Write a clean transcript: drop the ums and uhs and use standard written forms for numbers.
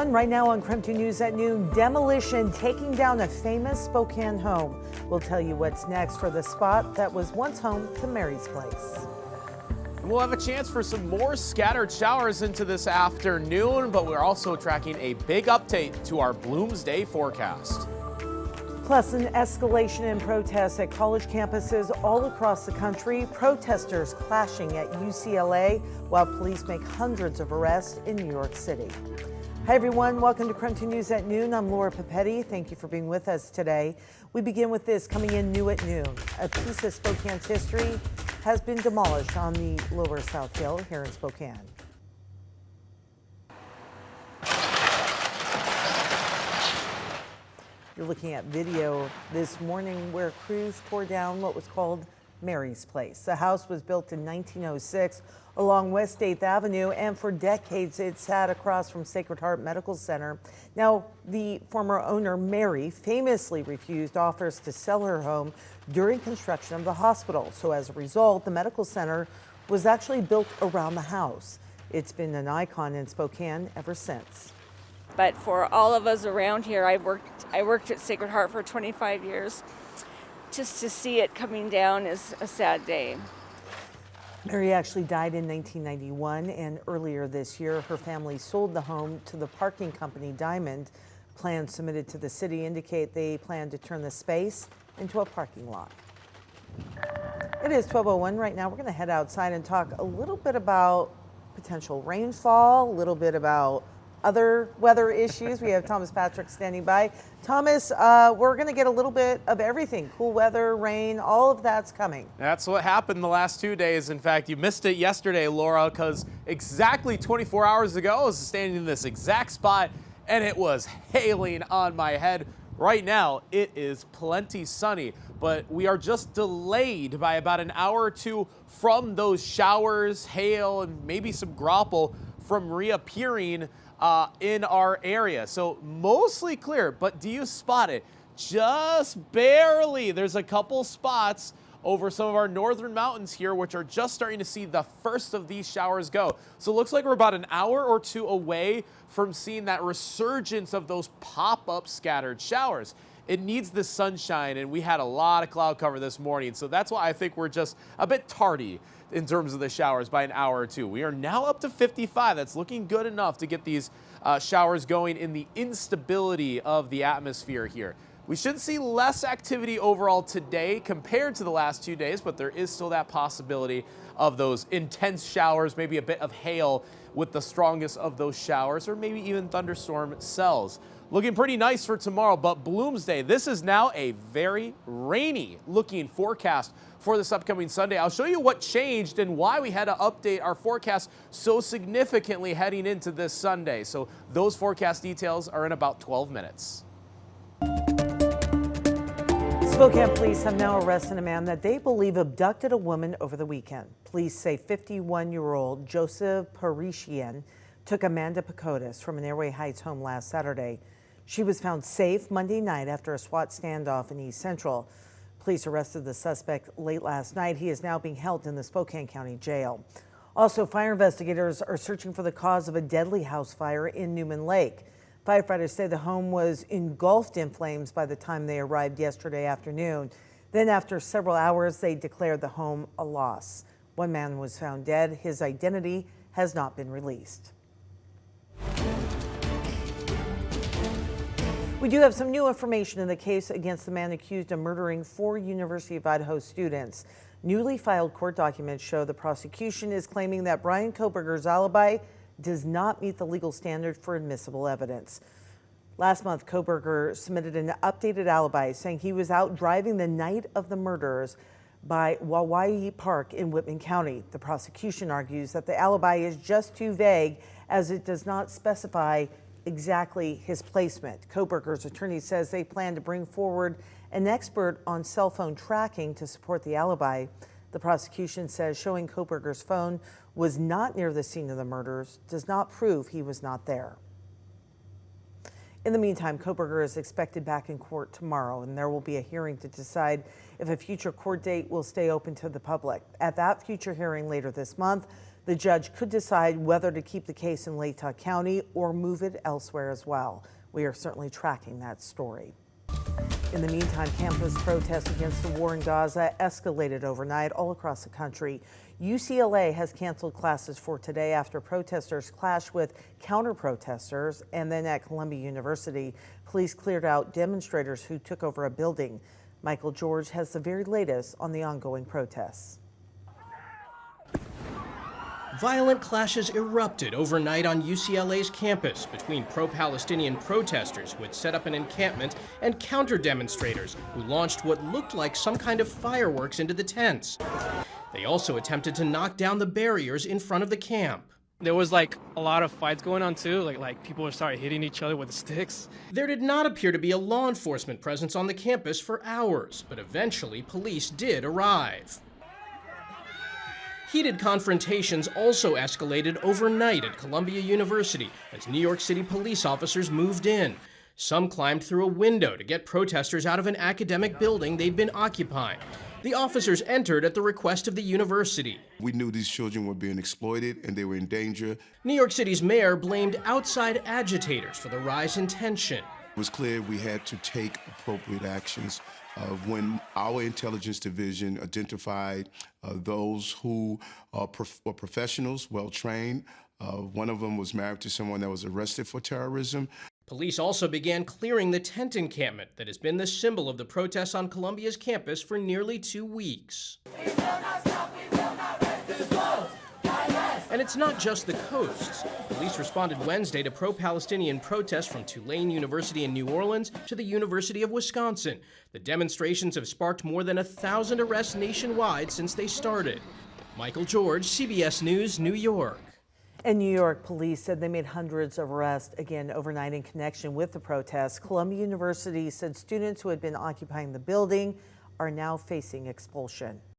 Right now on KREM 2 News at noon, demolition taking down a famous Spokane home. We'll tell you what's next for the spot that was once home to Mary's place. We'll have a chance for some more scattered showers into this afternoon, but we're also tracking a big update to our Bloomsday forecast. Plus, an escalation in protests at college campuses all across the country. Protestors clashing at UCLA while police make hundreds of arrests in New York City. Hi everyone, welcome to KREM 2 News at noon. I'm Laura Papetti. Thank you for being with us today. We begin with this coming in new at noon. A piece of Spokane's history has been demolished on the lower South Hill here in Spokane. You're looking at video this morning where crews tore down what was called Mary's place. The house was built in 1906 along West 8th Avenue, and for decades it sat across from Sacred Heart Medical Center. Now, the former owner, Mary, famously refused offers to sell her home during construction of the hospital. So as a result, the medical center was actually built around the house. It's been an icon in Spokane ever since. But for all of us around here, I worked at Sacred Heart for 25 years. Just to see it coming down is a sad day. Mary actually died in 1991, and earlier this year, her family sold the home to the parking company Diamond. Plans submitted to the city indicate they plan to turn the space into a parking lot. It is 12:01 right now. We're going to head outside and talk a little bit about potential rainfall, a little bit about other weather issues. We have Thomas Patrick standing by. Thomas, we're going to get a little bit of everything. Cool weather, rain, all of that's coming. That's what happened the last 2 days. In fact, you missed it yesterday, Laura, because exactly 24 hours ago, I was standing in this exact spot and it was hailing on my head. Right now, it is plenty sunny, but we are just delayed by about an hour or two from those showers, hail, and maybe some graupel from reappearing in our area. So mostly clear, but do you spot it? Just barely. There's a couple spots over some of our northern mountains here, which are just starting to see the first of these showers go. So it looks like we're about an hour or two away from seeing that resurgence of those pop-up scattered showers. It needs the sunshine, and we had a lot of cloud cover this morning. So that's why I think we're just a bit tardy in terms of the showers by an hour or two. We are now up to 55. That's looking good enough to get these showers going in the instability of the atmosphere here. We should see less activity overall today compared to the last 2 days, but there is still that possibility of those intense showers, maybe a bit of hail with the strongest of those showers, or maybe even thunderstorm cells. Looking pretty nice for tomorrow, but Bloomsday, this is now a very rainy looking forecast for this upcoming Sunday. I'll show you what changed and why we had to update our forecast so significantly heading into this Sunday. So those forecast details are in about 12 minutes. Spokane police have now arrested a man that they believe abducted a woman over the weekend. Police say 51-year-old Joseph Parishian took Amanda Pacotis from an Airway Heights home last Saturday. She was found safe Monday night after a SWAT standoff in East Central. Police arrested the suspect late last night. He is now being held in the Spokane County Jail. Also, fire investigators are searching for the cause of a deadly house fire in Newman Lake. Firefighters say the home was engulfed in flames by the time they arrived yesterday afternoon. Then after several hours, they declared the home a loss. One man was found dead. His identity has not been released. We do have some new information in the case against the man accused of murdering 4 University of Idaho students. Newly filed court documents show the prosecution is claiming that Brian Koberger's alibi does not meet the legal standard for admissible evidence. Last month, Koberger submitted an updated alibi saying he was out driving the night of the murders by Wawaii Park in Whitman County. The prosecution argues that the alibi is just too vague as it does not specify exactly his placement. Koberger's attorney says they plan to bring forward an expert on cell phone tracking to support the alibi. The prosecution says showing Koberger's phone was not near the scene of the murders does not prove he was not there. In the meantime, Koberger is expected back in court tomorrow, and there will be a hearing to decide if a future court date will stay open to the public. At that future hearing later this month, The judge could decide whether to keep the case in Latah County or move it elsewhere as well. We are certainly tracking that story. In the meantime, campus protests against the war in Gaza escalated overnight all across the country. UCLA has canceled classes for today after protesters clashed with counter-protesters, and then at Columbia University, police cleared out demonstrators who took over a building. Michael George has the very latest on the ongoing protests. Violent clashes erupted overnight on UCLA's campus between pro-Palestinian protesters who had set up an encampment and counter-demonstrators who launched what looked like some kind of fireworks into the tents. They also attempted to knock down the barriers in front of the camp. There was like a lot of fights going on too, like people started hitting each other with sticks. There did not appear to be a law enforcement presence on the campus for hours, but eventually police did arrive. Heated confrontations also escalated overnight at Columbia University as New York City police officers moved in. Some climbed through a window to get protesters out of an academic building they'd been occupying. The officers entered at the request of the university. We knew these children were being exploited and they were in danger. New York City's mayor blamed outside agitators for the rise in tension. It was clear we had to take appropriate actions. When our intelligence division identified those who were professionals, well-trained, one of them was married to someone that was arrested for terrorism. Police also began clearing the tent encampment that has been the symbol of the protests on Columbia's campus for nearly 2 weeks. We will not stop, we will not rest. This close. And it's not just the coasts. Police responded Wednesday to pro-Palestinian protests from Tulane University in New Orleans to the University of Wisconsin. The demonstrations have sparked more than 1,000 arrests nationwide since they started. Michael George, CBS News, New York. And New York police said they made hundreds of arrests again overnight in connection with the protests. Columbia University said students who had been occupying the building are now facing expulsion.